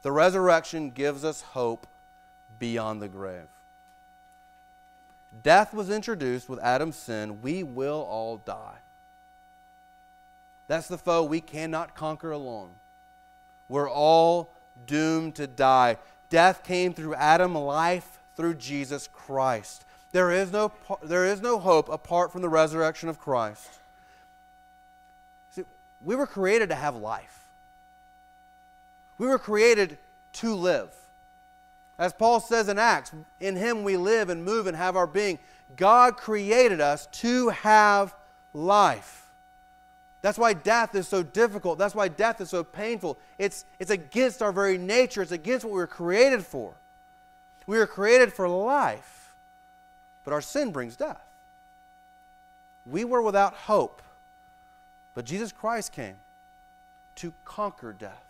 The resurrection gives us hope beyond the grave. Death was introduced with Adam's sin. We will all die. That's the foe we cannot conquer alone. We're all doomed to die. Death came through Adam, life through Jesus Christ. There is no hope apart from the resurrection of Christ. See, we were created to have life. We were created to live. As Paul says in Acts, in Him we live and move and have our being. God created us to have life. That's why death is so difficult. That's why death is so painful. It's against our very nature. It's against what we were created for. We were created for life, but our sin brings death. We were without hope, but Jesus Christ came to conquer death,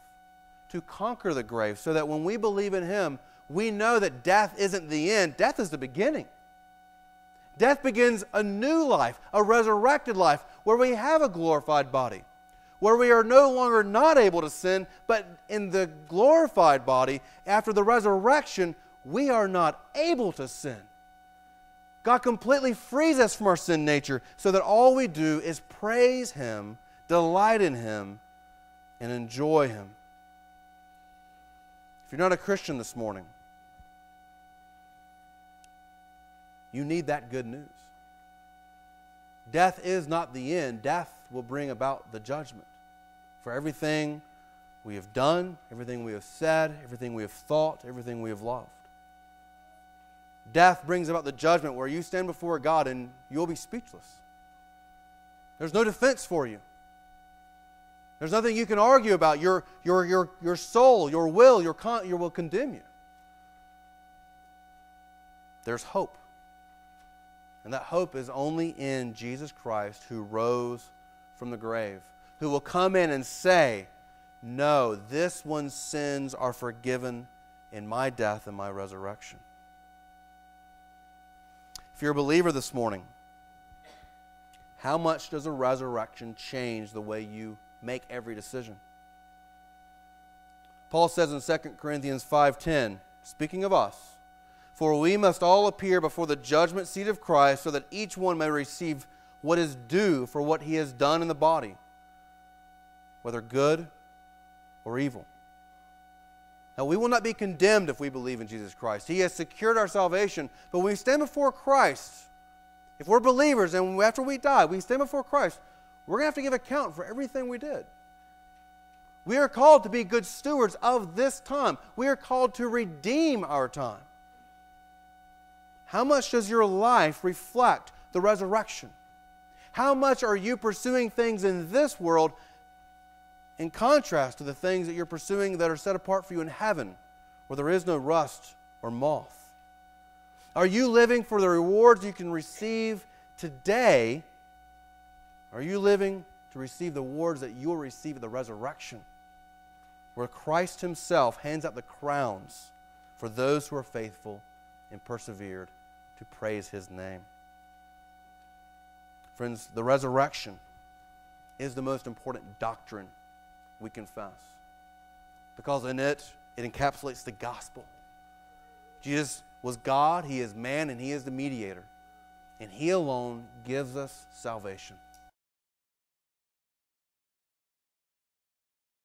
to conquer the grave, so that when we believe in Him, we know that death isn't the end. Death is the beginning. Death begins a new life, a resurrected life, where we have a glorified body, where we are no longer not able to sin, but in the glorified body, after the resurrection, we are not able to sin. God completely frees us from our sin nature so that all we do is praise Him, delight in Him, and enjoy Him. If you're not a Christian this morning, you need that good news. Death is not the end. Death will bring about the judgment for everything we have done, everything we have said, everything we have thought, everything we have loved. Death brings about the judgment where you stand before God and you'll be speechless. There's no defense for you. There's nothing you can argue about. Your soul, your will will condemn you. There's hope. And that hope is only in Jesus Christ, who rose from the grave, who will come in and say, no, this one's sins are forgiven in my death and my resurrection. If you're a believer this morning, how much does a resurrection change the way you make every decision? Paul says in 2 Corinthians 5:10, speaking of us, for we must all appear before the judgment seat of Christ, so that each one may receive what is due for what he has done in the body, whether good or evil. Now, we will not be condemned if we believe in Jesus Christ. He has secured our salvation. But when we stand before Christ, if we're believers and after we die, we stand before Christ, we're going to have to give account for everything we did. We are called to be good stewards of this time. We are called to redeem our time. How much does your life reflect the resurrection? How much are you pursuing things in this world in contrast to the things that you're pursuing that are set apart for you in heaven, where there is no rust or moth? Are you living for the rewards you can receive today? Are you living to receive the rewards that you will receive at the resurrection, where Christ Himself hands out the crowns for those who are faithful and persevered to praise His name? Friends, the resurrection is the most important doctrine we confess, because in it encapsulates the gospel. Jesus was God, He is man, and He is the mediator, and He alone gives us salvation.